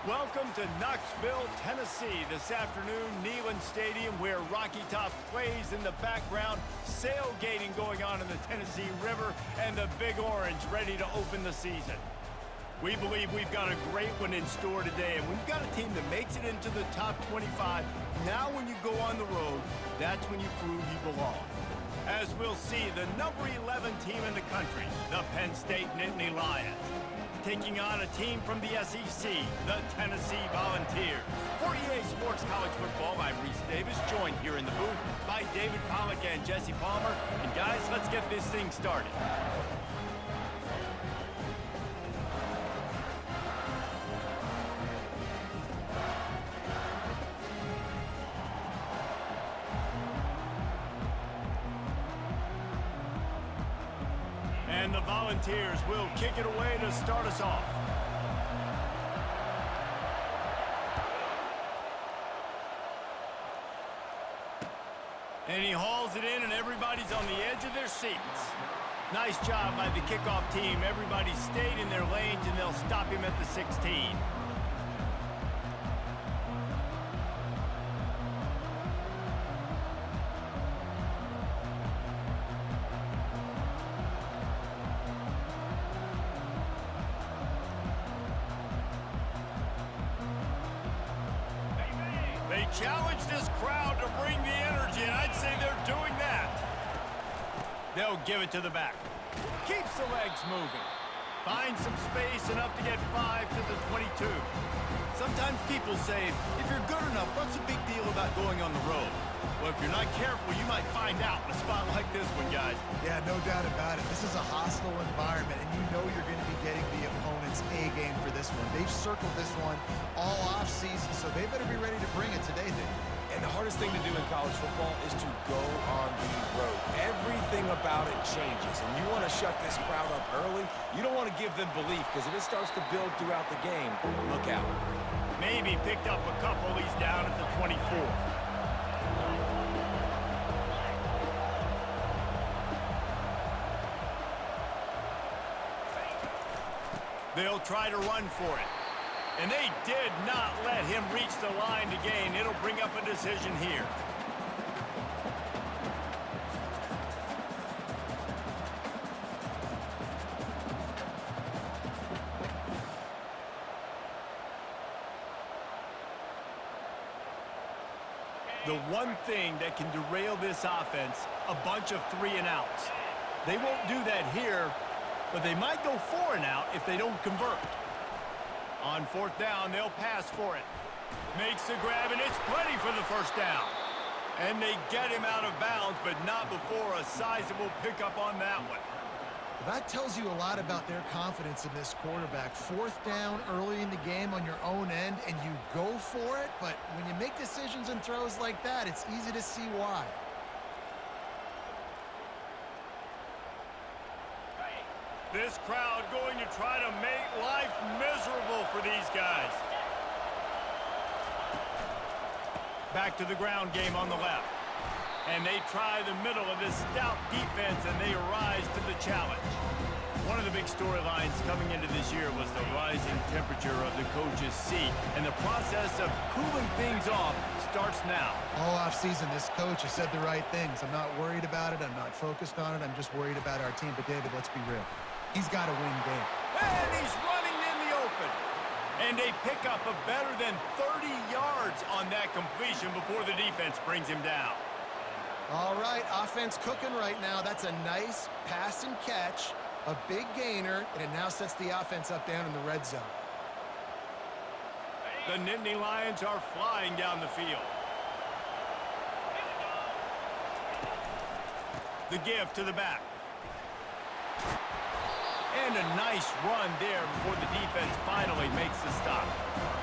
Welcome to Knoxville, Tennessee. This afternoon, Neyland Stadium, where Rocky Top plays in the background, sailgating going on in the Tennessee River, and the Big Orange ready to open the season. We believe we've got a great one in store today, and we've got a team that makes it into the top 25. Now when you go on the road, that's when you prove you belong. As we'll see, the number 11 team in the country, the Penn State Nittany Lions, taking on a team from the SEC, the Tennessee Volunteers. For EA Sports College Football, I'm Reese Davis, joined here in the booth by David Pollack and Jesse Palmer. And guys, let's get this thing started. And the Volunteers will kick it away to start us off. And he hauls it in, and everybody's on the edge of their seats. Nice job by the kickoff team. Everybody stayed in their lanes, and they'll stop him at the 16. They challenge this crowd to bring the energy, and I'd say they're doing that. They'll give it to the back. Keeps the legs moving. Finds some space, enough to get 5 to the 22. Sometimes people say, if you're good enough, what's the big deal about going on the road? Well, if you're not careful, you might find out in a spot like this one, guys. Yeah, no doubt about it. This is a hostile environment, and you know you're going to be getting the opponent's A game for this one. They've circled this one all off season, so they better be ready to bring it today, Dave. And the hardest thing to do in college football is to go on the road. Everything about it changes, and you want to shut this crowd up early. You don't want to give them belief, because if it starts to build throughout the game, look out. Maybe picked up a couple. He's down at the 24. They'll try to run for it. And they did not let him reach the line to gain. It'll bring up a decision here. The one thing that can derail this offense, a bunch of 3 and outs. They won't do that here, but they might go 4 and out if they don't convert. On 4th down, they'll pass for it. Makes the grab, and it's plenty for the first down. And they get him out of bounds, but not before a sizable pickup on that one. That tells you a lot about their confidence in this quarterback. 4th down early in the game on your own end, and you go for it, but when you make decisions and throws like that, it's easy to see why. This crowd going to try to make life miserable for these guys. Back to the ground game on the left. And they try the middle of this stout defense, and they rise to the challenge. One of the big storylines coming into this year was the rising temperature of the coach's seat, and the process of cooling things off starts now. All offseason, this coach has said the right things. I'm not worried about it. I'm not focused on it. I'm just worried about our team. But, David, let's be real. He's got to win game. And he's running in the open. And they pick up a better than 30 yards on that completion before the defense brings him down. All right, offense cooking right now. That's a nice pass and catch, a big gainer, and it now sets the offense up down in the red zone. The Nittany Lions are flying down the field. The give to the back. And a nice run there before the defense finally makes the stop.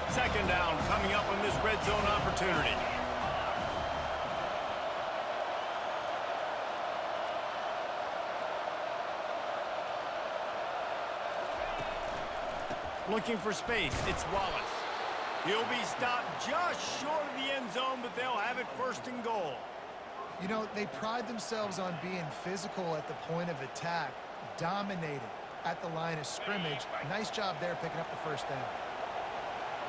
2nd down coming up on this red zone opportunity. Looking for space, it's Wallace. He'll be stopped just short of the end zone, but they'll have it 1st and goal. You know, they pride themselves on being physical at the point of attack, dominating at the line of scrimmage. Nice job there picking up the 1st down.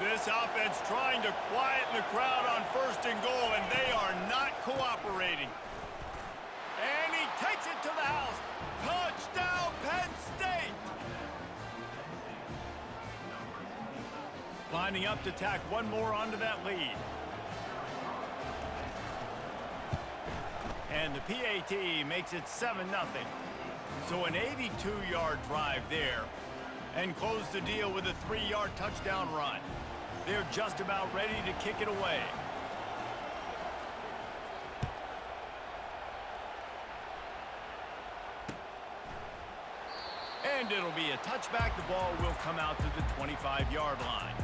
This offense trying to quieten the crowd on 1st and goal, and they are not cooperating. And he takes it to the house. Touchdown, Penn State! Lining up to tack one more onto that lead. And the PAT makes it 7-0. So an 82-yard drive there. And close the deal with a 3-yard touchdown run. They're just about ready to kick it away. And it'll be a touchback. The ball will come out to the 25-yard line.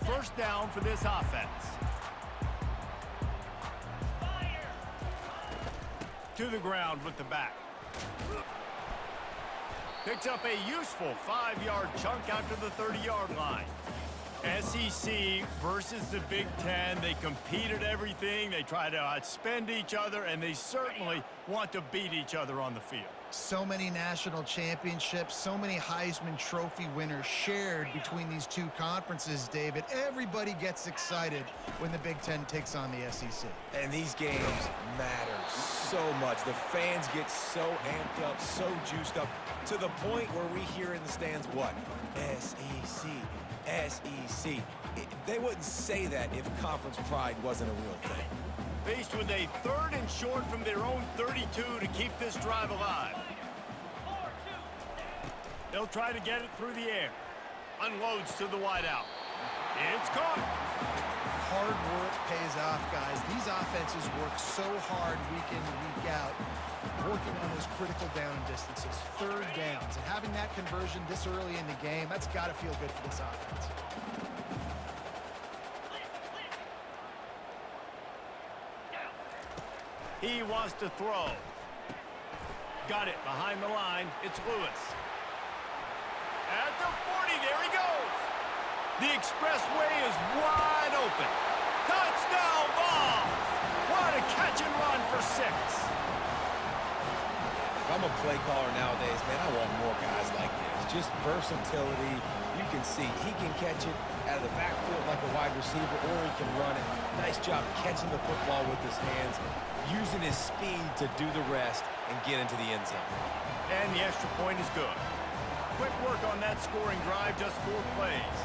First down for this offense. To the ground with the back. Picks up a useful 5-yard chunk after the 30-yard line. SEC versus the Big Ten. They compete at everything. They try to outspend each other, and they certainly want to beat each other on the field. So many national championships, so many Heisman Trophy winners shared between these two conferences, David. Everybody gets excited when the Big Ten takes on the SEC. And these games matter so much. The fans get so amped up, so juiced up, to the point where we hear in the stands, what? SEC, SEC. They wouldn't say that if conference pride wasn't a real thing. Faced with a 3rd and short from their own 32 to keep this drive alive. They'll try to get it through the air. Unloads to the wideout. It's caught. Hard work pays off, guys. These offenses work so hard week in and week out, working on those critical down distances, 3rd downs. And having that conversion this early in the game, that's got to feel good for this offense. He wants to throw. Got it behind the line. It's Lewis. At the 40, there he goes. The expressway is wide open. Touchdown ball. What a catch and run for 6. If I'm a play caller nowadays, man, I want more guys like this. Just versatility. You can see he can catch it out of the backfield like a wide receiver, or he can run it. Nice job catching the football with his hands, using his speed to do the rest and get into the end zone. And the extra point is good. Quick work on that scoring drive, just 4 plays.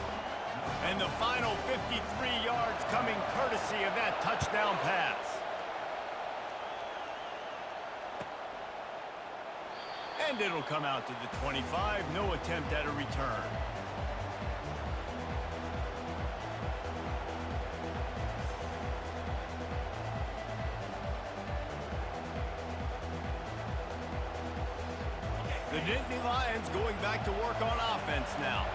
And the final 53 yards coming courtesy of that touchdown pass. And it'll come out to the 25. No attempt at a return. The Nittany Lions going back to work on offense now.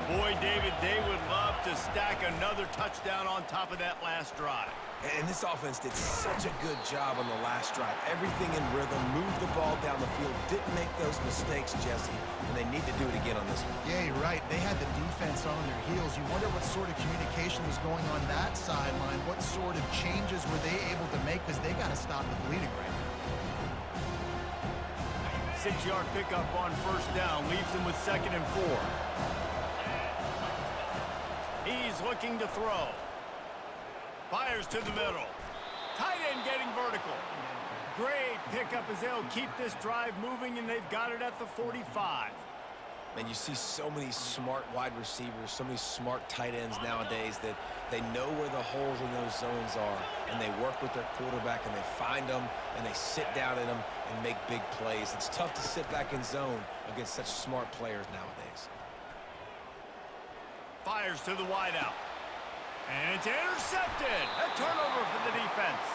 Boy, David, they would love to stack another touchdown on top of that last drive. And this offense did such a good job on the last drive. Everything in rhythm, moved the ball down the field, didn't make those mistakes, Jesse, and they need to do it again on this one. Yeah, you're right. They had the defense on their heels. You wonder what sort of communication was going on that sideline. What sort of changes were they able to make, because they got to stop the bleeding right now. 6-yard pickup on 1st down leaves him with 2nd and 4. He's looking to throw. Fires to the middle. Tight end getting vertical. Great pickup as they'll keep this drive moving, and they've got it at the 45. And you see so many smart wide receivers, so many smart tight ends nowadays that they know where the holes in those zones are, and they work with their quarterback, and they find them, and they sit down in them and make big plays. It's tough to sit back in zone against such smart players nowadays. Fires to the wideout. And it's intercepted. A turnover for the defense.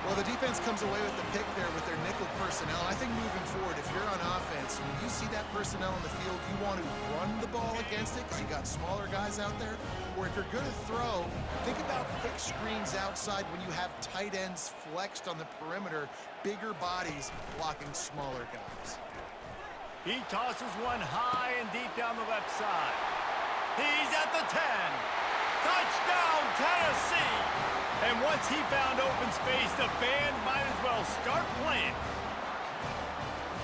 Well, the defense comes away with the pick there with their nickel personnel. I think moving forward, if you're on offense, when you see that personnel in the field, you want to run the ball against it because you got smaller guys out there. Or if you're going to throw, think about quick screens outside when you have tight ends flexed on the perimeter, bigger bodies blocking smaller guys. He tosses one high and deep down the left side. He's at the 10. Touchdown, Tennessee! And once he found open space, the band might as well start playing.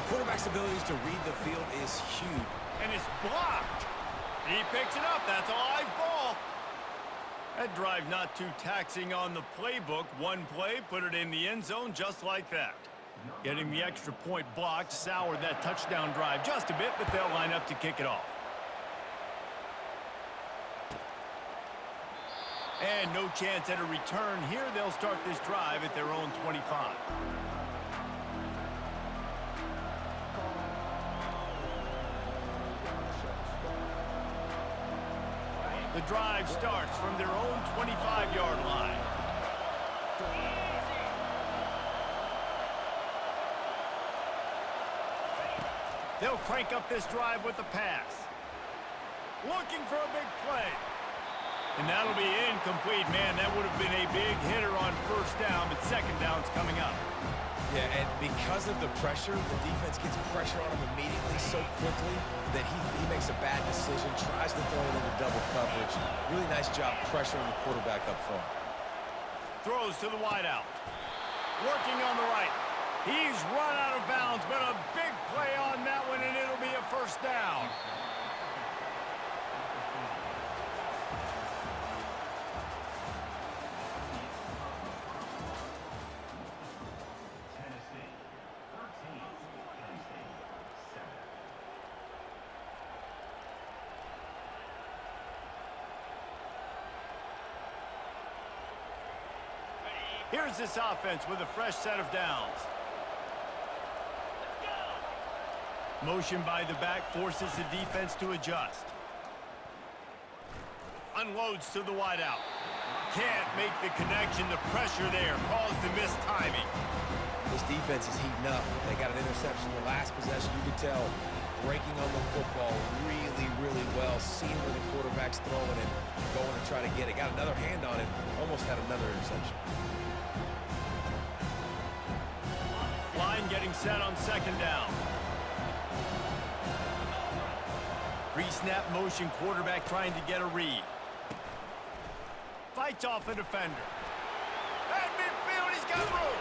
Quarterback's abilities to read the field is huge. And it's blocked. He picks it up. That's a live ball. That drive not too taxing on the playbook. One play, put it in the end zone just like that. Getting the extra point blocked soured that touchdown drive just a bit, but they'll line up to kick it off. And no chance at a return here. They'll start this drive at their own 25. The drive starts from their own 25-yard line. They'll crank up this drive with the pass. Looking for a big play. And that'll be incomplete. Man, that would have been a big hitter on first down, but second down's coming up. Yeah, and because of the pressure, the defense gets pressure on him immediately so quickly that he makes a bad decision, tries to throw it into double coverage. Really nice job pressuring the quarterback up front. Throws to the wideout. Working on the right. He's run out of bounds, but a big play on that one, and it'll be a first down. Here's this offense with a fresh set of downs. Motion by the back forces the defense to adjust. Unloads to the wideout. Can't make the connection. The pressure there caused the missed timing. This defense is heating up. They got an interception the last possession. You could tell breaking on the football really, really well. Seeing where the quarterback's throwing and going to try to get it. Got another hand on it. Almost had another interception. Line getting set on second down. Pre-snap motion, quarterback trying to get a read. Fights off a defender. At midfield, he's got room.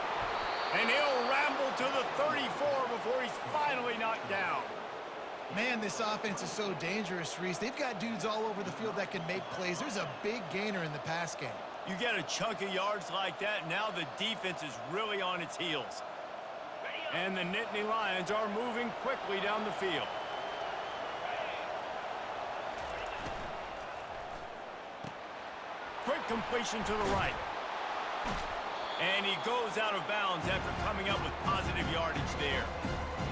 And he'll ramble to the 34 before he's finally knocked down. Man, this offense is so dangerous, Reese. They've got dudes all over the field that can make plays. There's a big gainer in the pass game. You get a chunk of yards like that, now the defense is really on its heels. And the Nittany Lions are moving quickly down the field. Quick completion to the right. And he goes out of bounds after coming up with positive yardage there.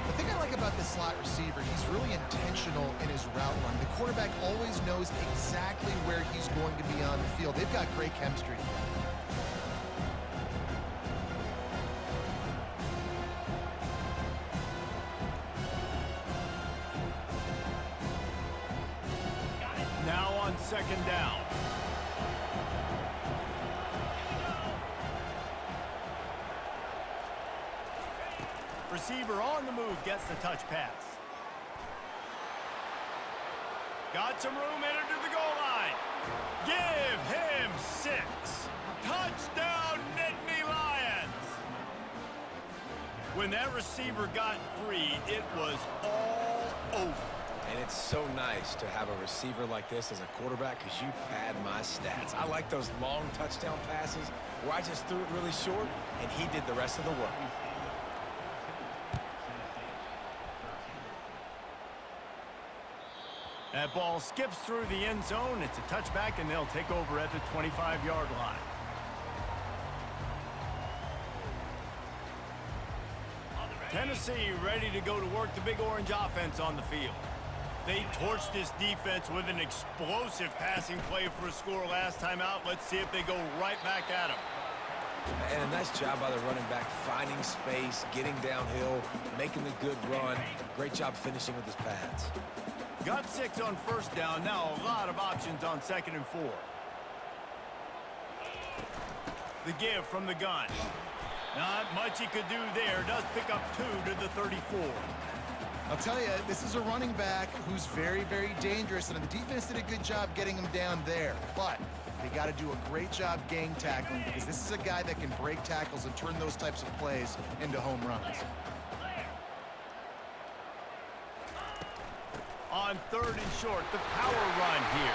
The thing I like about this slot receiver, he's really intentional in his route run. The quarterback always knows exactly where he's going to be on the field. They've got great chemistry together. Now on second down. Receiver on the move gets the touch pass. Got some room, entered to the goal line. Give him 6. Touchdown, Nittany Lions. When that receiver got free, it was all over. And it's so nice to have a receiver like this as a quarterback because you pad my stats. I like those long touchdown passes where I just threw it really short and he did the rest of the work. That ball skips through the end zone. It's a touchback, and they'll take over at the 25-yard line. Tennessee ready to go to work the Big Orange offense on the field. They torched this defense with an explosive passing play for a score last time out. Let's see if they go right back at him. And a nice job by the running back, finding space, getting downhill, making the good run. Great job finishing with his pads. Got 6 on first down. Now a lot of options on 2nd and 4. The give from the gun. Not much he could do there. Does pick up 2 to the 34. I'll tell you, this is a running back who's very, very dangerous, and the defense did a good job getting him down there. But They got to do a great job gang tackling because this is a guy that can break tackles and turn those types of plays into home runs. On 3rd and short, the power run here.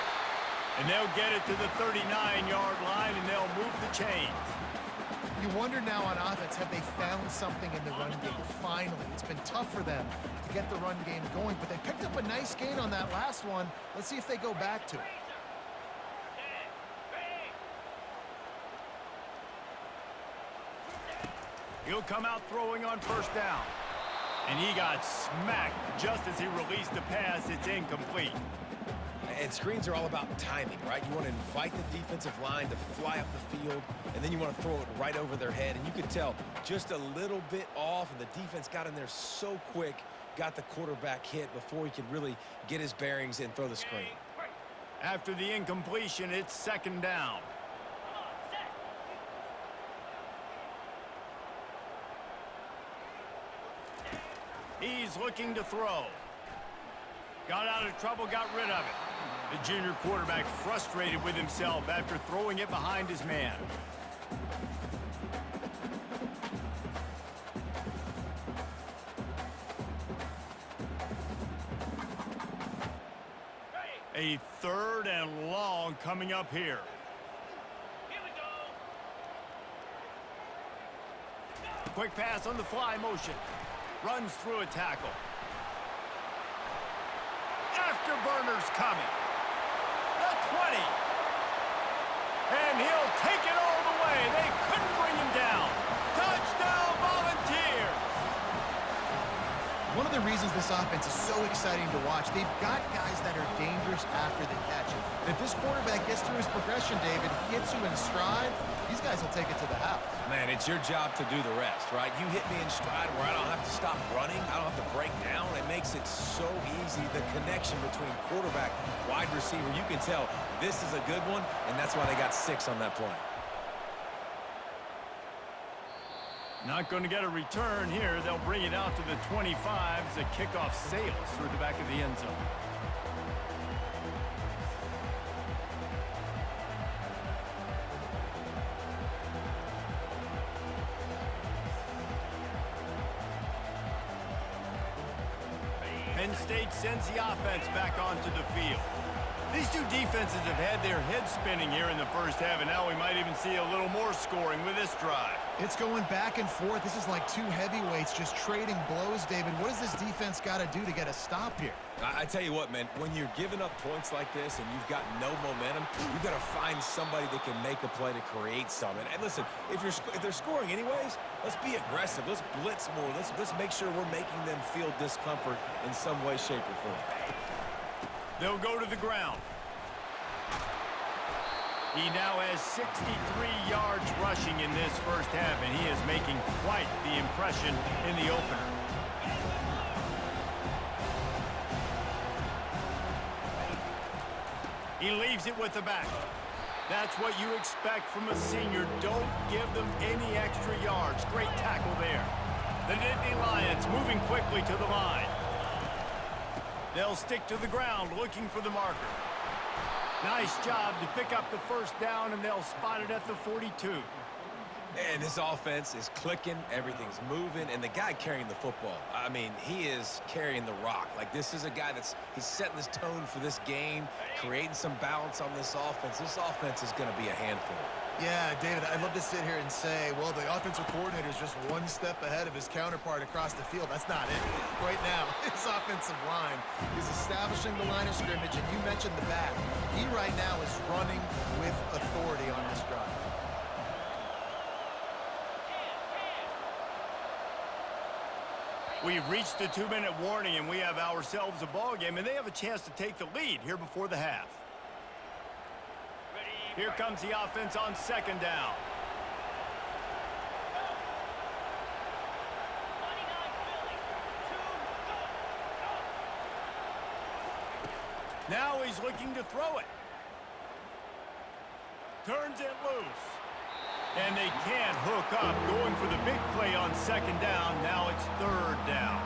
And they'll get it to the 39-yard line, and they'll move the chains. You wonder now on offense, have they found something in the run game? Finally, it's been tough for them to get the run game going, but they picked up a nice gain on that last one. Let's see if they go back to it. He'll come out throwing on 1st down. And he got smacked just as he released the pass. It's incomplete. And screens are all about timing, right? You want to invite the defensive line to fly up the field, and then you want to throw it right over their head. And you could tell just a little bit off, and the defense got in there so quick, got the quarterback hit before he could really get his bearings and throw the screen. After the incompletion, it's 2nd down. He's looking to throw. Got out of trouble, got rid of it. The junior quarterback frustrated with himself after throwing it behind his man. A 3rd and long coming up here. Here we go. Quick pass on the fly motion. Runs through a tackle. Afterburners coming. The 20. And he'll take it all the way. They couldn't bring him down. Touchdown, Volunteers. One of the reasons this offense is so exciting to watch, they've got guys that are dangerous after they catch it. And if this quarterback gets through his progression, David, hits you in stride, these guys will take it to the house. Man, it's your job to do the rest, right? You hit me in stride where I don't have to stop running. I don't have to break down. It makes it so easy. The connection between quarterback, wide receiver, you can tell this is a good one, and that's why they got 6 on that play. Not going to get a return here. They'll bring it out to the 25 as the kickoff sails through the back of the end zone. Penn State sends the offense back onto the field. These two defenses have had their heads spinning here in the 1st half, and now we might even see a little more scoring with this drive. It's going back and forth. This is like two heavyweights just trading blows, David. What does this defense got to do to get a stop here? I tell you what, man, when you're giving up points like this and you've got no momentum, you've got to find somebody that can make a play to create something. And listen, if they're scoring anyways, let's be aggressive. Let's blitz more. Let's make sure we're making them feel discomfort in some way, shape, or form. They'll go to the ground. He now has 63 yards rushing in this 1st half, and he is making quite the impression in the opener. He leaves it with the back. That's what you expect from a senior. Don't give them any extra yards. Great tackle there. The Nittany Lions moving quickly to the line. They'll stick to the ground looking for the marker. Nice job to pick up the 1st down, and they'll spot it at the 42. And this offense is clicking, everything's moving, and the guy carrying the football, I mean, he is carrying the rock. Like, this is a guy he's setting this tone for this game, creating some balance on this offense. This offense is going to be a handful. Yeah, David, I'd love to sit here and say, well, the offensive coordinator is just one step ahead of his counterpart across the field. That's not it. Right now, his offensive line is establishing the line of scrimmage, and you mentioned the back. He right now is running with authority on this drive. We've reached the 2-minute warning, and we have ourselves a ball game, and they have a chance to take the lead here before the half. Here comes the offense on 2nd down. Now he's looking to throw it. Turns it loose. And they can't hook up. Going for the big play on 2nd down. Now it's 3rd down.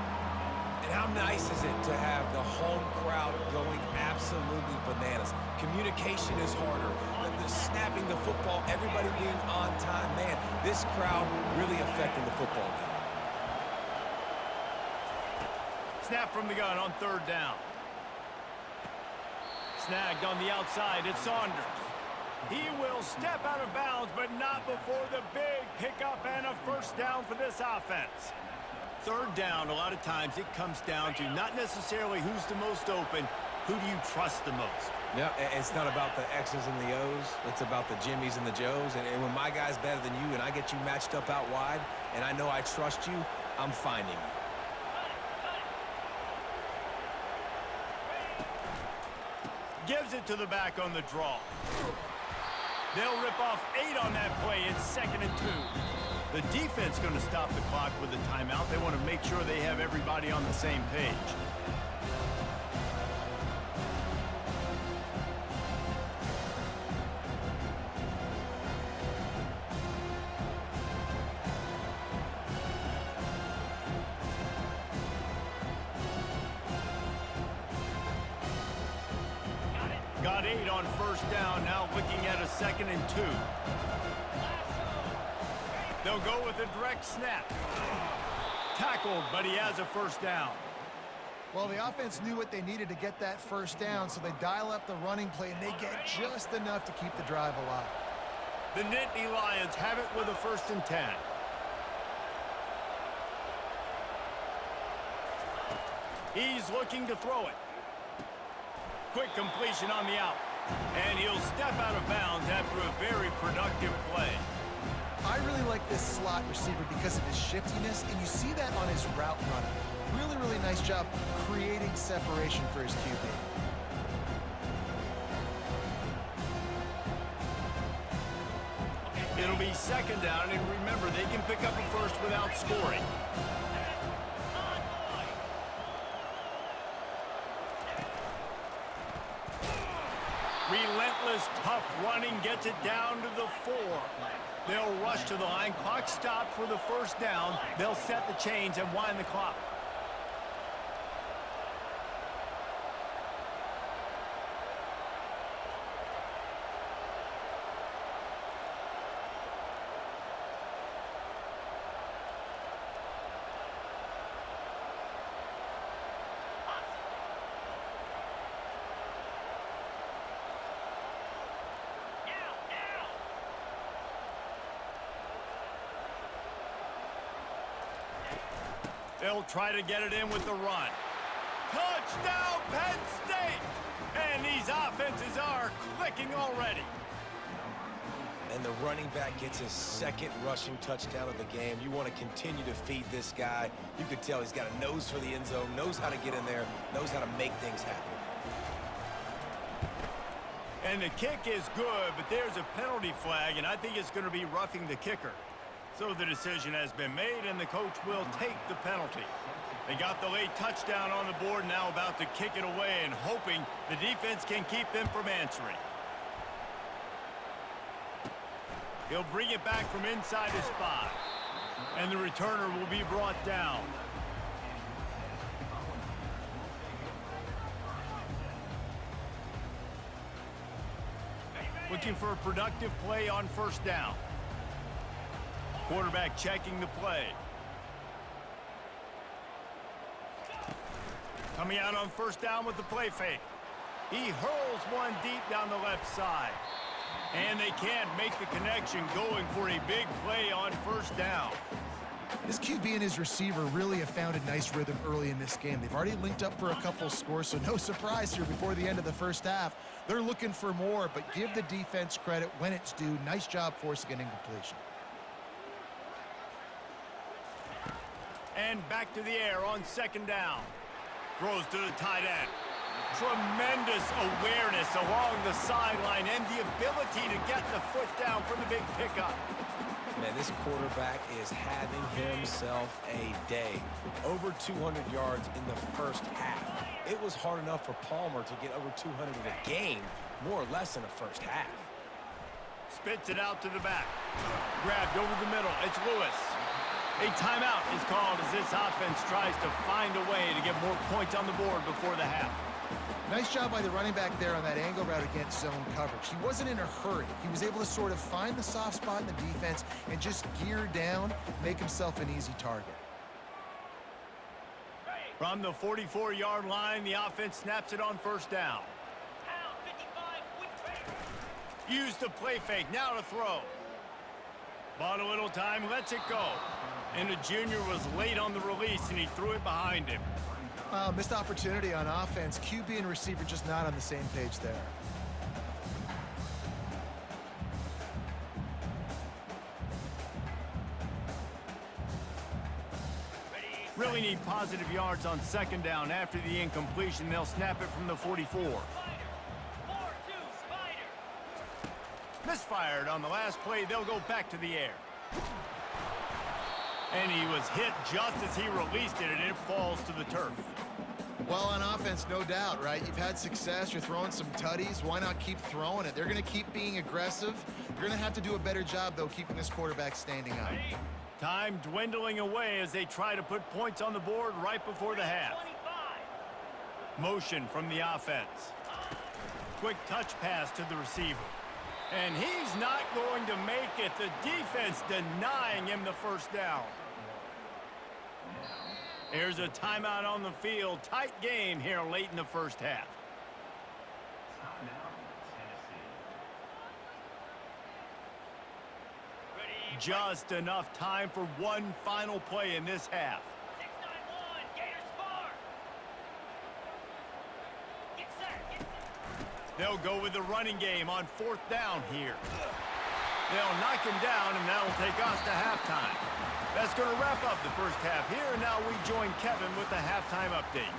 And how nice nice is it to have the home crowd going absolutely bananas? Communication is harder. The snapping the football, everybody being on time. Man, this crowd really affecting the football game. Snap from the gun on 3rd down. Snagged on the outside. It's Saunders. He will step out of bounds, but not before the big pickup and a 1st down for this offense. 3rd down, a lot of times it comes down to not necessarily who's the most open, who do you trust the most? Yeah, it's not about the X's and the O's. It's about the Jimmies and the Joes. And when my guy's better than you and I get you matched up out wide and I know I trust you, I'm finding you. Gives it to the back on the draw. They'll rip off 8 on that play. It's 2nd and 2. The defense going to stop the clock with the timeout. They want to make sure they have everybody on the same page. Got 8 on 1st down, now looking at a 2nd and 2. They'll go with a direct snap. Tackled, but he has a 1st down. Well, the offense knew what they needed to get that 1st down, so they dial up the running play, and they get just enough to keep the drive alive. The Nittany Lions have it with a 1st and 10. He's looking to throw it. Quick completion on the out. And he'll step out of bounds after a very productive play. I really like this slot receiver because of his shiftiness, and you see that on his route running. Really, really nice job creating separation for his QB. It'll be 2nd down, and remember, they can pick up a 1st without scoring. Relentless, tough running gets it down to the 4. They'll rush to the line. Clock stopped for the 1st down. They'll set the chains and wind the clock. They'll try to get it in with the run. Touchdown, Penn State! And these offenses are clicking already. And the running back gets his 2nd rushing touchdown of the game. You want to continue to feed this guy. You could tell he's got a nose for the end zone, knows how to get in there, knows how to make things happen. And the kick is good, but there's a penalty flag, and I think it's going to be roughing the kicker. So the decision has been made, and the coach will take the penalty. They got the late touchdown on the board, now about to kick it away and hoping the defense can keep them from answering. He'll bring it back from inside his 5. And the returner will be brought down. Looking for a productive play on 1st down. Quarterback checking the play. Coming out on 1st down with the play fake. He hurls one deep down the left side. And they can't make the connection, going for a big play on 1st down. This QB and his receiver really have found a nice rhythm early in this game. They've already linked up for a couple scores, so no surprise here before the end of the 1st half. They're looking for more, but give the defense credit when it's due. Nice job forcing an incompletion. And back to the air on 2nd down. Throws to the tight end. Tremendous awareness along the sideline and the ability to get the foot down for the big pickup. Man, this quarterback is having himself a day. Over 200 yards in the 1st half. It was hard enough for Palmer to get over 200 in a game, more or less in the 1st half. Spits it out to the back. Grabbed over the middle. It's Lewis. A timeout is called as this offense tries to find a way to get more points on the board before the half. Nice job by the running back there on that angle route against zone coverage. He wasn't in a hurry. He was able to sort of find the soft spot in the defense and just gear down, make himself an easy target. From the 44-yard line, the offense snaps it on first down. Use the play fake, now to throw. Bought a little time, lets it go. And the junior was late on the release, and he threw it behind him. Missed opportunity on offense. QB and receiver just not on the same page there. Really need positive yards on second down. After the incompletion, they'll snap it from the 44. Misfired on the last play. They'll go back to the air. And he was hit just as he released it, and it falls to the turf. Well, on offense, no doubt, right? You've had success. You're throwing some tutties. Why not keep throwing it? They're going to keep being aggressive. You're going to have to do a better job, though, keeping this quarterback standing up. Time dwindling away as they try to put points on the board right before the half. Motion from the offense. Quick touch pass to the receiver. And he's not going to make it. The defense denying him the first down. Here's a timeout on the field. Tight game here late in the first half. Just enough time for one final play in this half. 6-9-1, Gators far. Get set. They'll go with the running game on fourth down here. They'll knock him down, and that'll take us to halftime. That's going to wrap up the first half here, and now we join Kevin with the halftime update.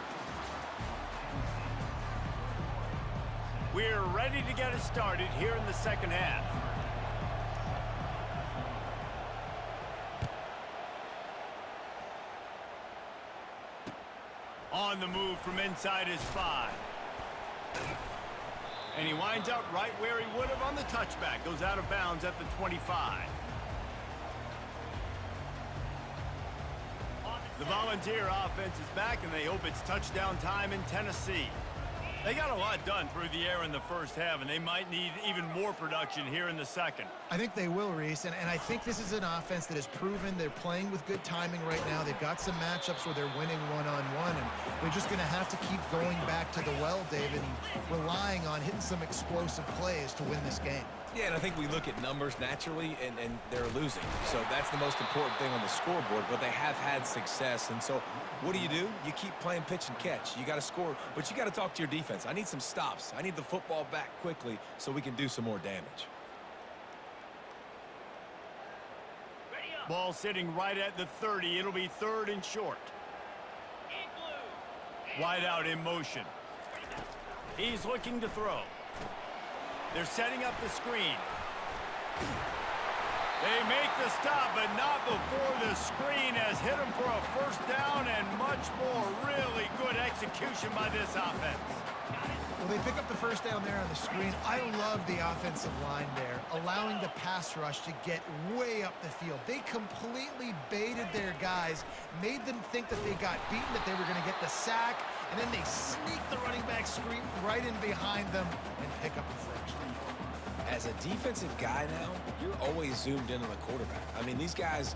We're ready to get it started here in the second half. On the move from inside his 5. And he winds up right where he would have on the touchback. Goes out of bounds at the 25. The Volunteer offense is back, and they hope it's touchdown time in Tennessee. They got a lot done through the air in the first half, and they might need even more production here in the second. I think they will, Reese, and I think this is an offense that has proven they're playing with good timing right now. They've got some matchups where they're winning one-on-one, and they're just going to have to keep going back to the well, David, and relying on hitting some explosive plays to win this game. Yeah, and I think we look at numbers naturally, and they're losing. So that's the most important thing on the scoreboard, but they have had success. And so what do? You keep playing pitch and catch. You got to score, but you got to talk to your defense. I need some stops. I need the football back quickly so we can do some more damage. Ball sitting right at the 30. It'll be third and short. Wide out in motion. He's looking to throw. They're setting up the screen. They make the stop, but not before the screen has hit them for a first down and much more. Really good execution by this offense. Well, they pick up the first down there on the screen. I love the offensive line there, allowing the pass rush to get way up the field. They completely baited their guys, made them think that they got beaten, that they were going to get the sack, and then they sneak the running back screen right in behind them and pick up the first. As a defensive guy now, you're always zoomed in on the quarterback. I mean, these guys,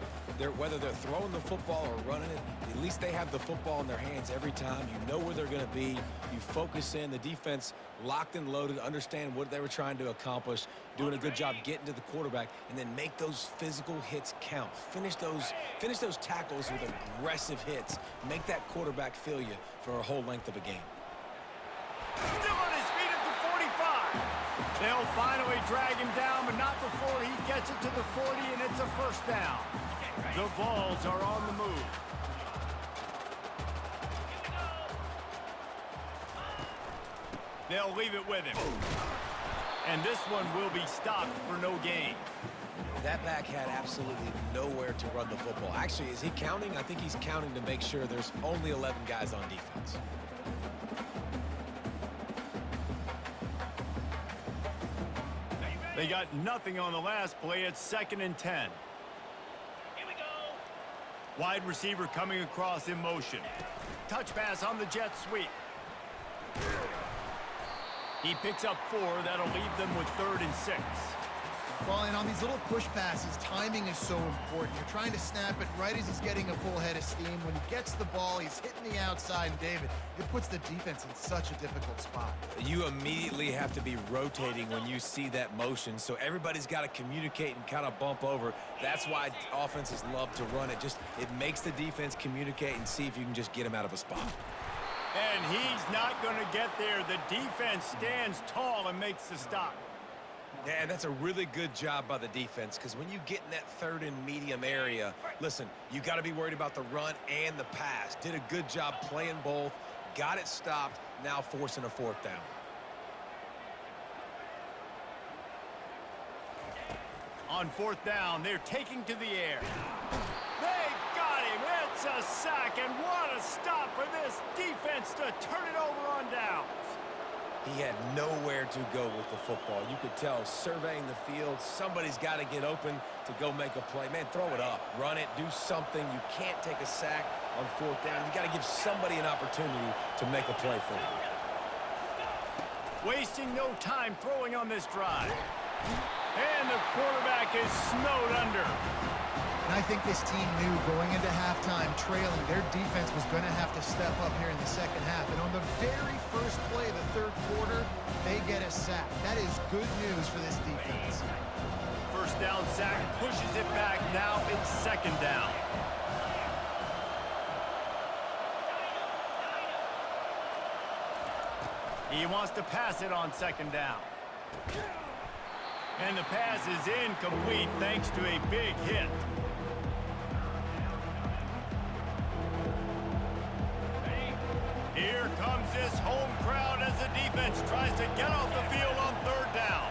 whether they're throwing the football or running it, at least they have the football in their hands every time. You know where they're going to be. You focus in. The defense locked and loaded, understand what they were trying to accomplish, doing a good job getting to the quarterback, and then make those physical hits count. Finish those tackles with aggressive hits. Make that quarterback feel you for a whole length of a game. Still on his feet at the 45. They'll finally drag him down, but not before he gets it to the 40, and it's a first down. The Vols are on the move. They'll leave it with him. And this one will be stopped for no gain. That back had absolutely nowhere to run the football. Actually, is he counting? I think he's counting to make sure there's only 11 guys on defense. They got nothing on the last play. It's 2nd and 10. Here we go. Wide receiver coming across in motion. Touch pass on the jet sweep. He picks up 4. That'll leave them with 3rd and 6. Well, and on these little push passes, timing is so important. You're trying to snap it right as he's getting a full head of steam. When he gets the ball, he's hitting the outside. And David, it puts the defense in such a difficult spot. You immediately have to be rotating when you see that motion, so everybody's got to communicate and kind of bump over. That's why offenses love to run it. It makes the defense communicate and see if you can just get him out of a spot. And he's not going to get there. The defense stands tall and makes the stop. Yeah, that's a really good job by the defense, because when you get in that 3rd and medium area, listen, you got to be worried about the run and the pass. Did a good job playing both, got it stopped, now forcing a 4th down. On 4th down, they're taking to the air. They got him. It's a sack, and what a stop for this defense to turn it over on downs. He had nowhere to go with the football. You could tell, surveying the field, somebody's got to get open to go make a play. Man, throw it up, run it, do something. You can't take a sack on 4th down. You got to give somebody an opportunity to make a play for you. Wasting no time throwing on this drive. And the quarterback is snowed under. And I think this team knew going into halftime trailing, their defense was going to have to step up here in the second half. And on the very first play of the 3rd quarter, they get a sack. That is good news for this defense. First down sack pushes it back. Now it's 2nd down. He wants to pass it on 2nd down. And the pass is incomplete thanks to a big hit. Here comes this home crowd as the defense tries to get off the field on 3rd down.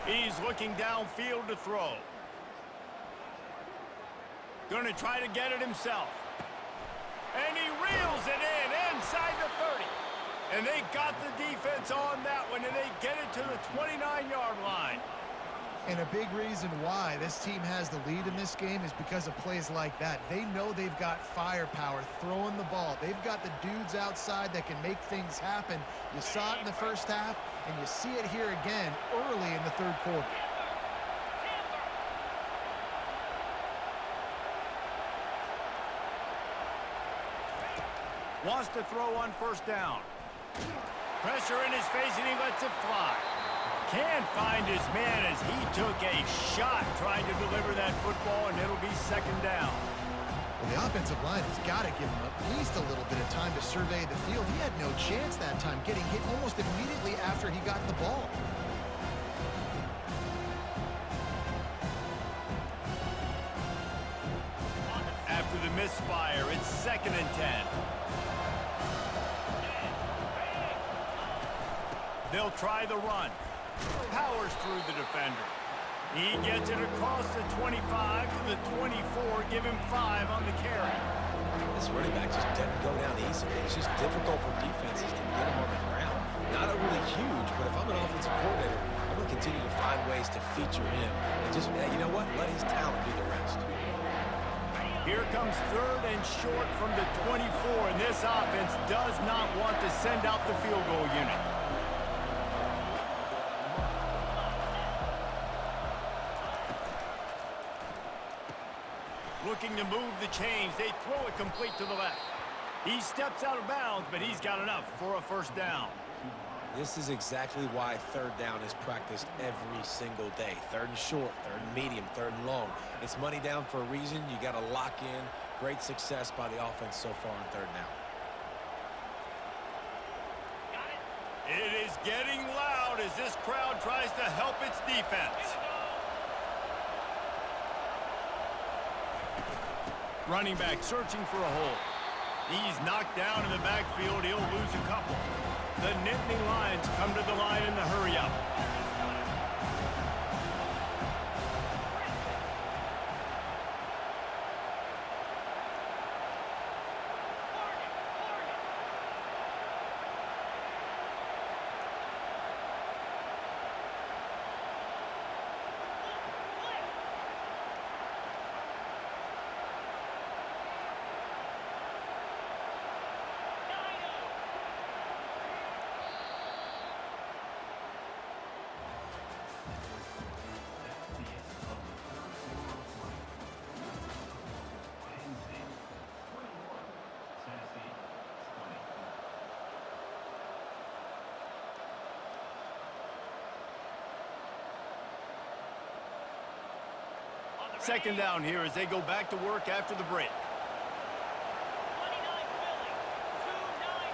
He's looking downfield to throw. Going to try to get it himself. And he reels it in inside the 30. And they got the defense on that one, and they get it to the 29-yard line. And a big reason why this team has the lead in this game is because of plays like that. They know they've got firepower throwing the ball. They've got the dudes outside that can make things happen. You saw it in the first half, and you see it here again early in the 3rd quarter. Wants to throw on 1st down. Pressure in his face, and he lets it fly. Can't find his man as he took a shot trying to deliver that football, and it'll be 2nd down. Well, the offensive line has got to give him at least a little bit of time to survey the field. He had no chance that time, getting hit almost immediately after he got the ball. After the misfire, it's 2nd and 10. They'll try the run. Powers through the defender. He gets it across the 25 to the 24, give him 5 on the carry. This running back just doesn't go down easily. It's just difficult for defenses to get him on the ground. Not overly huge, but if I'm an offensive coordinator, I'm going to continue to find ways to feature him. And just, you know what? Let his talent do the rest. Here comes 3rd and short from the 24, and this offense does not want to send out the field goal unit. Looking to move the chains. They throw it complete to the left. He steps out of bounds, but he's got enough for a 1st down. This is exactly why 3rd down is practiced every single day. 3rd and short, 3rd and medium, 3rd and long. It's money down for a reason. You got to lock in. Great success by the offense so far on 3rd down. It is getting loud as this crowd tries to help its defense. Running back searching for a hole. He's knocked down in the backfield. He'll lose a couple. The Nittany Lions come to the line in the hurry-up. Second down here as they go back to work after the break. 29 Philly. 2-9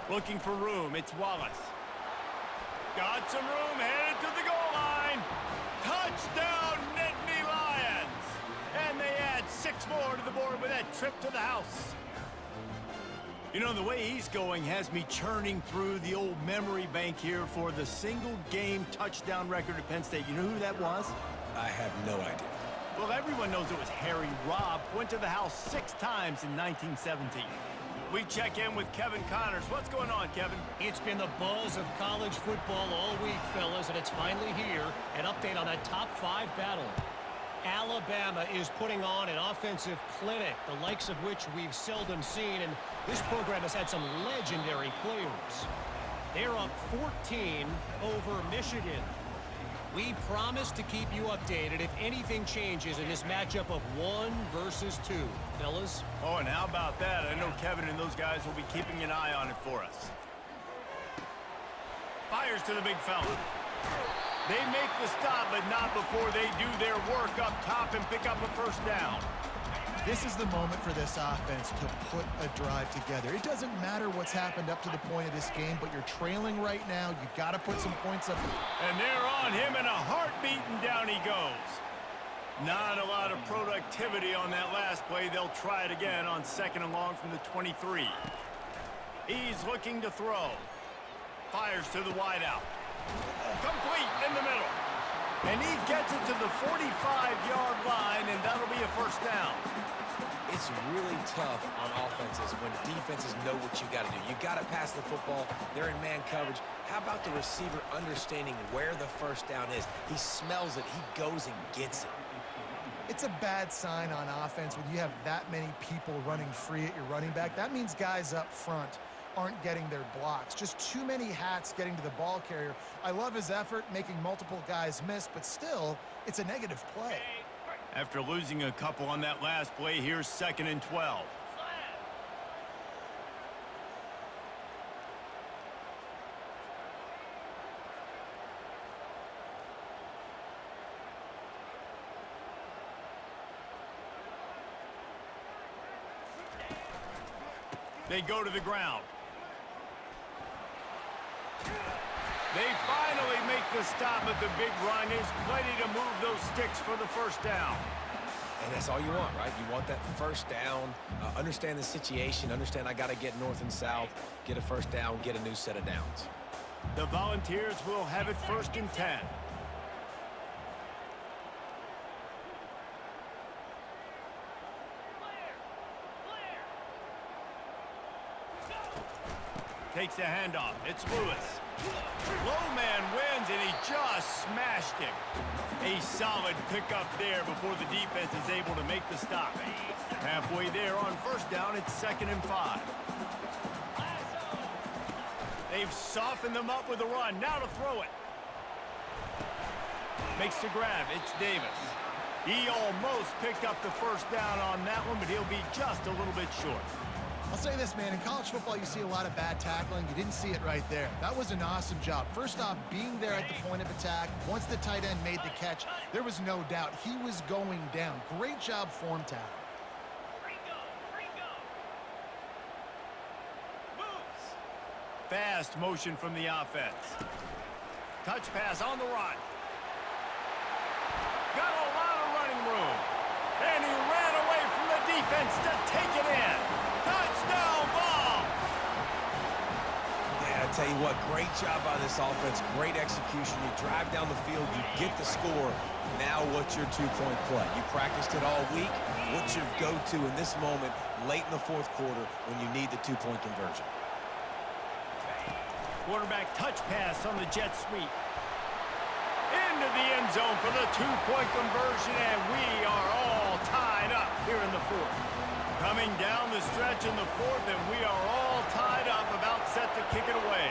Philly. Looking for room, it's Wallace. Got some room, headed to the goal line. Touchdown, Nittany Lions! And they add 6 more to the board with that trip to the house. You know, the way he's going has me churning through the old memory bank here for the single-game touchdown record at Penn State. You know who that was? I have no idea. Well, everyone knows it was Harry Robb. Went to the house 6 times in 1917. We check in with Kevin Connors. What's going on, Kevin? It's been the buzz of college football all week, fellas, and it's finally here. An update on that top 5 battle. Alabama is putting on an offensive clinic, the likes of which we've seldom seen, and this program has had some legendary players. They're up 14 over Michigan. We promise to keep you updated if anything changes in this matchup of 1 versus 2. Fellas? Oh, and how about that? I know Kevin and those guys will be keeping an eye on it for us. Fires to the big fella. They make the stop, but not before they do their work up top and pick up a first down. This is the moment for this offense to put a drive together. It doesn't matter what's happened up to the point of this game, but you're trailing right now. You got to put some points up. And they're on him in a heartbeat, and down he goes. Not a lot of productivity on that last play. They'll try it again on 2nd and long from the 23. He's looking to throw. Fires to the wideout. Complete in the middle. And he gets it to the 45-yard line, and that'll be a first down. It's really tough on offenses when defenses know what you got to do. You got to pass the football. They're in man coverage. How about the receiver understanding where the first down is? He smells it. He goes and gets it. It's a bad sign on offense when you have that many people running free at your running back. That means guys up front aren't getting their blocks. Just too many hats getting to the ball carrier. I love his effort, making multiple guys miss, but still, it's a negative play. After losing a couple on that last play, here's 2nd and 12. They go to the ground. They finally make the stop, but the big run is plenty to move those sticks for the first down. And that's all you want, right? You want that first down, understand the situation, understand I got to get north and south, get a first down, get a new set of downs. The Volunteers will have it 1st and 10. Takes the handoff. It's Lewis. Low man wins, and he just smashed him. A solid pickup there before the defense is able to make the stop. Halfway there on first down, it's 2nd and 5. They've softened them up with a run. Now to throw it. Makes the grab. It's Davis. He almost picked up the first down on that one, but he'll be just a little bit short. I'll say this, man. In college football, you see a lot of bad tackling. You didn't see it right there. That was an awesome job. First off, being there at the point of attack. Once the tight end made the catch, there was no doubt he was going down. Great job form tackle. Fast motion from the offense. Touch pass on the run. Got a lot of running room. And he ran away from the defense to take it in. Touchdown ball! Yeah, I tell you what, great job by this offense. Great execution. You drive down the field, you get the score. Now what's your two-point play? You practiced it all week. What's your go-to in this moment late in the 4th quarter when you need the two-point conversion? Quarterback touch pass on the jet sweep. Into the end zone for the two-point conversion, and we are all tied up here in the 4th. Coming down the stretch in the 4th, and we are all tied up, about set to kick it away.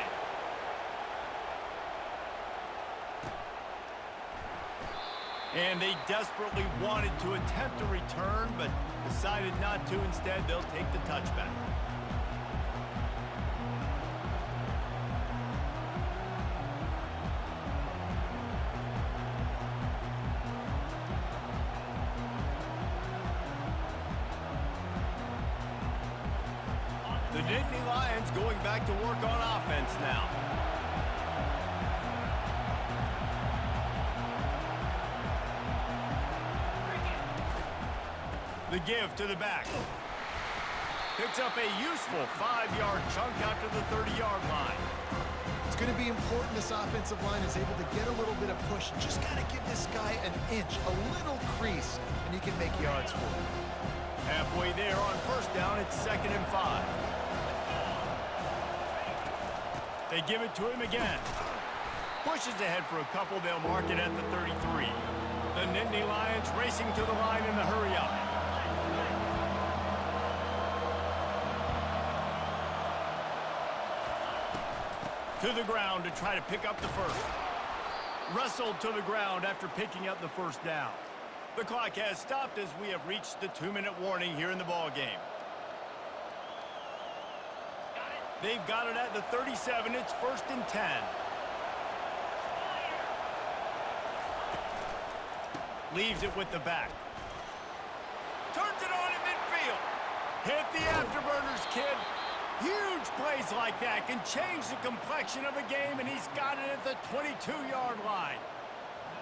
And they desperately wanted to attempt a return, but decided not to. Instead, they'll take the touchback. Nittany Lions going back to work on offense now. The give to the back. Picks up a useful 5-yard chunk out to the 30-yard line. It's going to be important this offensive line is able to get a little bit of push. Just got to give this guy an inch, a little crease, and he can make yards for it. Halfway there on first down, it's 2nd and 5. They give it to him again. Pushes ahead for a couple. They'll mark it at the 33. The Nittany Lions racing to the line in the hurry-up. To the ground to try to pick up the first. Wrestled to the ground after picking up the first down. The clock has stopped as we have reached the 2-minute warning here in the ball game. They've got it at the 37. It's 1st and 10. Leaves it with the back. Turns it on in midfield. Hit the afterburners, kid. Huge plays like that can change the complexion of a game, and he's got it at the 22-yard line.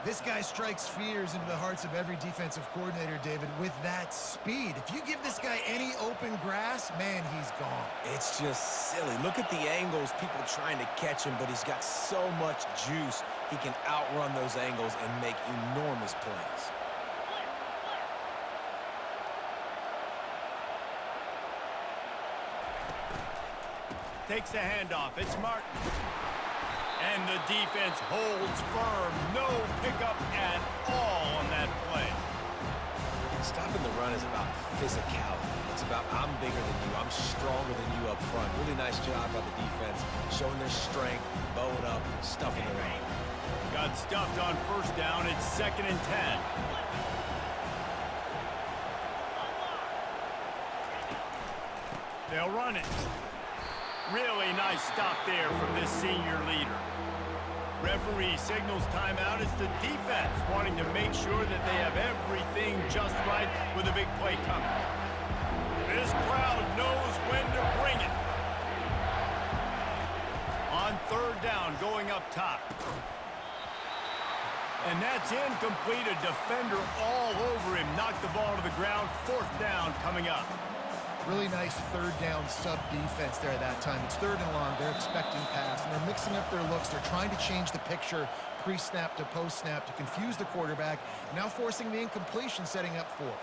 This guy strikes fears into the hearts of every defensive coordinator, David, with that speed. If you give this guy any open grass, man, he's gone. It's just silly. Look at the angles, people trying to catch him, but he's got so much juice. He can outrun those angles and make enormous plays. Takes the handoff. It's Martin. And the defense holds firm. No pickup at all on that play. Stopping the run is about physicality. It's about I'm bigger than you. I'm stronger than you up front. Really nice job by the defense, showing their strength, bow it up, stuffing the run. Got stuffed on first down. It's 2nd and 10. They'll run it. Really nice stop there from this senior leader. Referee signals timeout. It's the defense wanting to make sure that they have everything just right with a big play coming. This crowd knows when to bring it. On 3rd down, going up top. And that's incomplete. A defender all over him. Knocked the ball to the ground. 4th down coming up. Really nice 3rd down sub-defense there that time. It's 3rd and long. They're expecting pass, and they're mixing up their looks. They're trying to change the picture pre-snap to post-snap to confuse the quarterback, now forcing the incompletion, setting up 4th.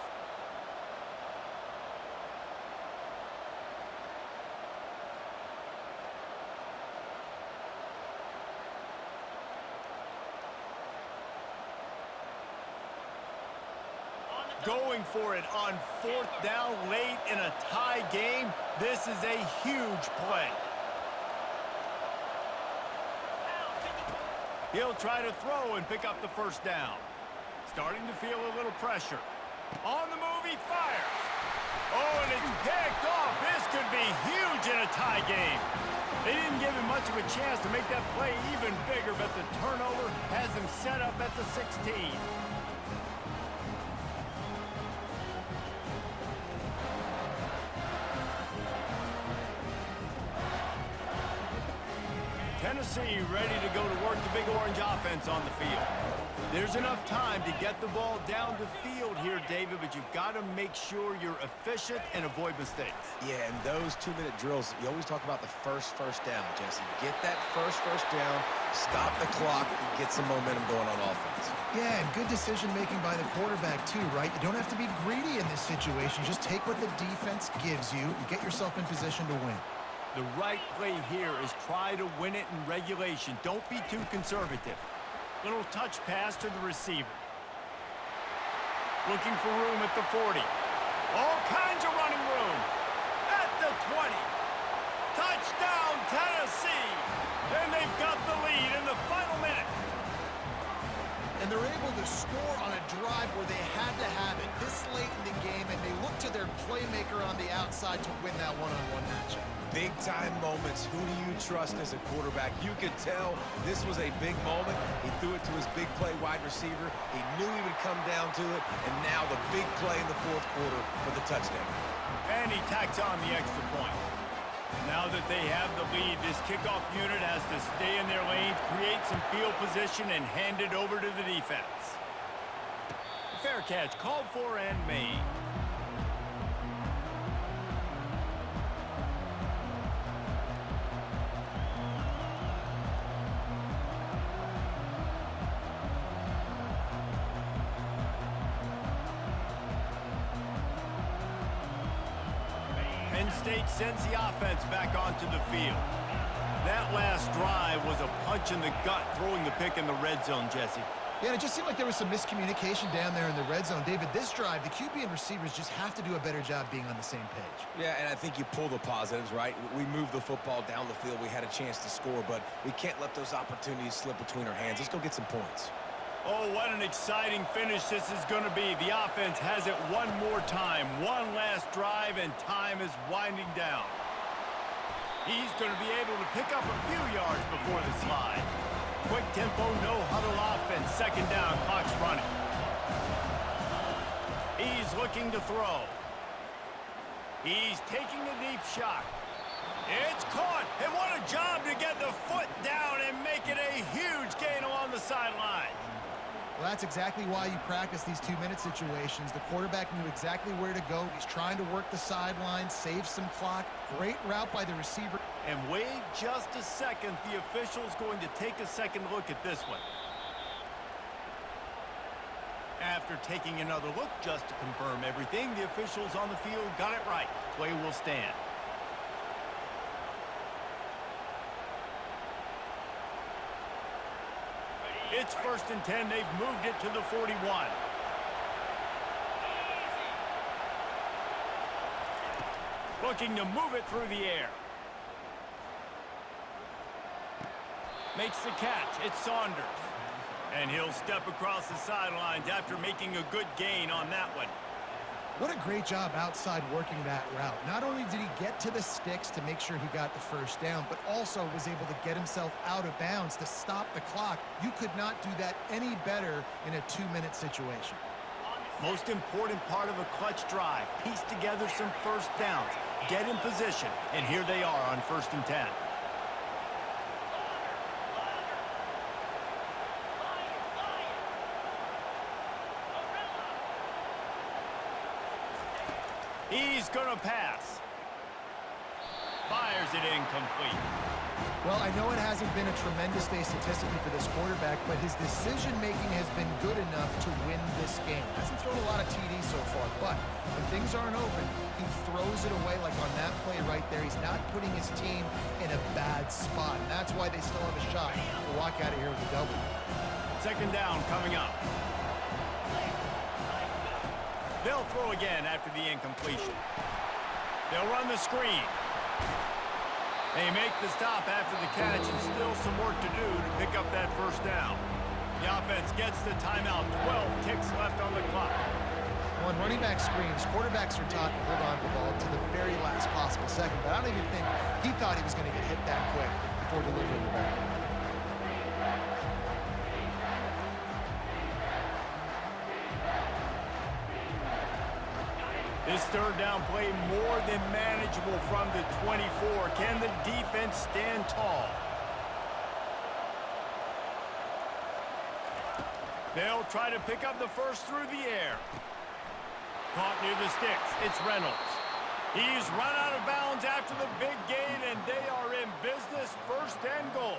Going for it on 4th down late in a tie game. This is a huge play. He'll try to throw and pick up the first down. Starting to feel a little pressure. On the move, he fires. Oh, and it's picked off. This could be huge in a tie game. They didn't give him much of a chance to make that play even bigger, but the turnover has him set up at the 16. Tennessee ready to go to work the Big Orange offense on the field. There's enough time to get the ball down the field here, David, but you've got to make sure you're efficient and avoid mistakes. Yeah, and those 2-minute drills, you always talk about the first down, Jesse. Get that first down, stop the clock, and get some momentum going on offense. Yeah, and good decision-making by the quarterback, too, right? You don't have to be greedy in this situation. Just take what the defense gives you and get yourself in position to win. The right play here is try to win it in regulation. Don't be too conservative. Little touch pass to the receiver. Looking for room at the 40. All kinds of running room. At the 20. Touchdown, Tennessee! And they've got the lead in the final minute. And they're able to score on a drive where they had to have it this late in the game, and they look to their playmaker on the outside to win that one-on-one matchup. Big-time moments. Who do you trust as a quarterback? You could tell this was a big moment. He threw it to his big play wide receiver. He knew he would come down to it, and now the big play in the 4th quarter for the touchdown. And he tacks on the extra point. Now that they have the lead, this kickoff unit has to stay in their lane, create some field position, and hand it over to the defense. Fair catch called for and made. Penn State sends the offense back onto the field. That last drive was a punch in the gut, throwing the pick in the red zone, Jesse. Yeah, and it just seemed like there was some miscommunication down there in the red zone. David, this drive, the QB and receivers just have to do a better job being on the same page. Yeah, and I think you pull the positives, right? We moved the football down the field. We had a chance to score, but we can't let those opportunities slip between our hands. Let's go get some points. Oh, what an exciting finish this is going to be. The offense has it one more time. One last drive, and time is winding down. He's going to be able to pick up a few yards before the slide. Quick tempo, no huddle offense. Second down, clock's running. He's looking to throw. He's taking a deep shot. It's caught, and what a job to get the foot down and make it a huge gain along the sideline. Well, that's exactly why you practice these 2-minute situations. The quarterback knew exactly where to go. He's trying to work the sideline, save some clock. Great route by the receiver. And wait just a second. The official's going to take a second look at this one. After taking another look just to confirm everything, the officials on the field got it right. Play will stand. It's 1st and 10. They've moved it to the 41. Looking to move it through the air. Makes the catch. It's Saunders. And he'll step across the sidelines after making a good gain on that one. What a great job outside working that route. Not only did he get to the sticks to make sure he got the first down, but also was able to get himself out of bounds to stop the clock. You could not do that any better in a 2-minute situation. Most important part of a clutch drive. Piece together some first downs. Get in position. And here they are on 1st and 10. He's going to pass. Fires it incomplete. Well, I know it hasn't been a tremendous day statistically for this quarterback, but his decision-making has been good enough to win this game. Hasn't thrown a lot of TDs so far, but when things aren't open, he throws it away like on that play right there. He's not putting his team in a bad spot, and that's why they still have a shot to walk out of here with a W. Second down coming up. They'll throw again after the incompletion. They'll run the screen. They make the stop after the catch, and still some work to do to pick up that first down. The offense gets the timeout. 12 ticks left on the clock. When running back screens, quarterbacks are taught to hold on to the ball to the very last possible second, but I don't even think he thought he was going to get hit that quick before delivering the ball. This third down play more than manageable from the 24. Can the defense stand tall? They'll try to pick up the first through the air. Caught near the sticks. It's Reynolds. He's run out of bounds after the big gain, and they are in business. 1st and goal.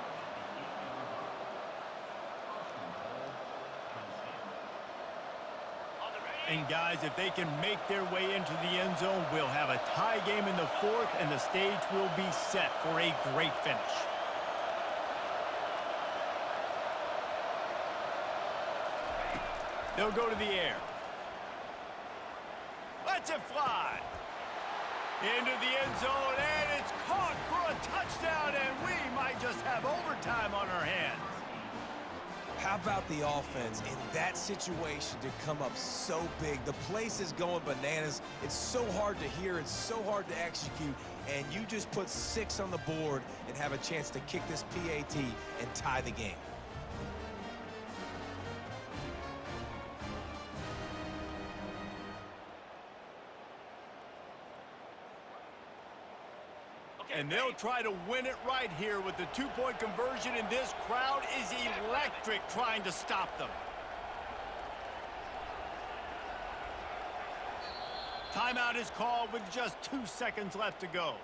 And guys, if they can make their way into the end zone, we'll have a tie game in the 4th, and the stage will be set for a great finish. They'll go to the air. Lets it fly. Into the end zone, and it's caught for a touchdown, and we might just have overtime on our hands. How about the offense in that situation to come up so big? The place is going bananas. It's so hard to hear. It's so hard to execute. And you just put 6 on the board and have a chance to kick this PAT and tie the game. And they'll try to win it right here with the two-point conversion, and this crowd is electric trying to stop them. Timeout is called with just 2 seconds left to go.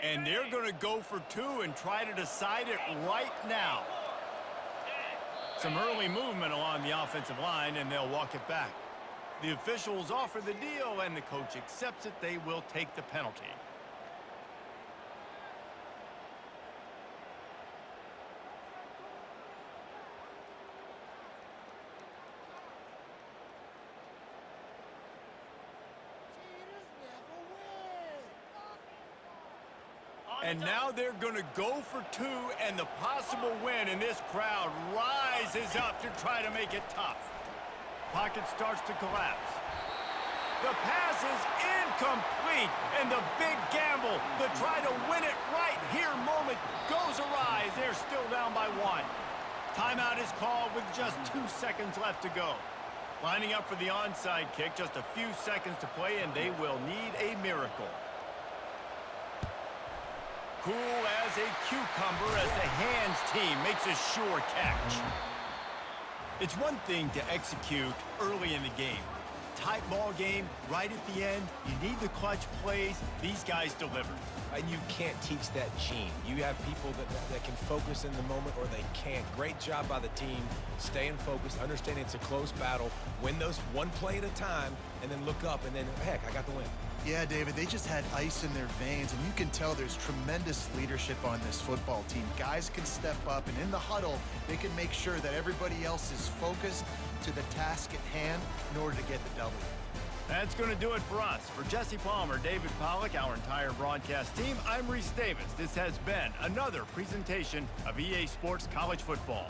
And they're going to go for two and try to decide it right now. Some early movement along the offensive line, and they'll walk it back. The officials offer the deal, and the coach accepts it. They will take the penalty. And now they're going to go for two and the possible win, and this crowd rises up to try to make it tough. Pocket starts to collapse. The pass is incomplete, and the big gamble to try to win it right here moment goes awry. They're still down by one. Timeout is called with just 2 seconds left to go. Lining up for the onside kick, just a few seconds to play, and they will need a miracle. Cool as a cucumber as the hands team makes a sure catch. It's one thing to execute early in the game. Tight ball game, right at the end, you need the clutch plays. These guys deliver. And you can't teach that gene. You have people that can focus in the moment or they can't. Great job by the team, staying focused, understanding it's a close battle, win those one play at a time, and then look up, and then, heck, I got the win. Yeah, David, they just had ice in their veins, and you can tell there's tremendous leadership on this football team. Guys can step up, and in the huddle, they can make sure that everybody else is focused to the task at hand in order to get the W. That's going to do it for us. For Jesse Palmer, David Pollack, our entire broadcast team, I'm Reese Davis. This has been another presentation of EA Sports College Football.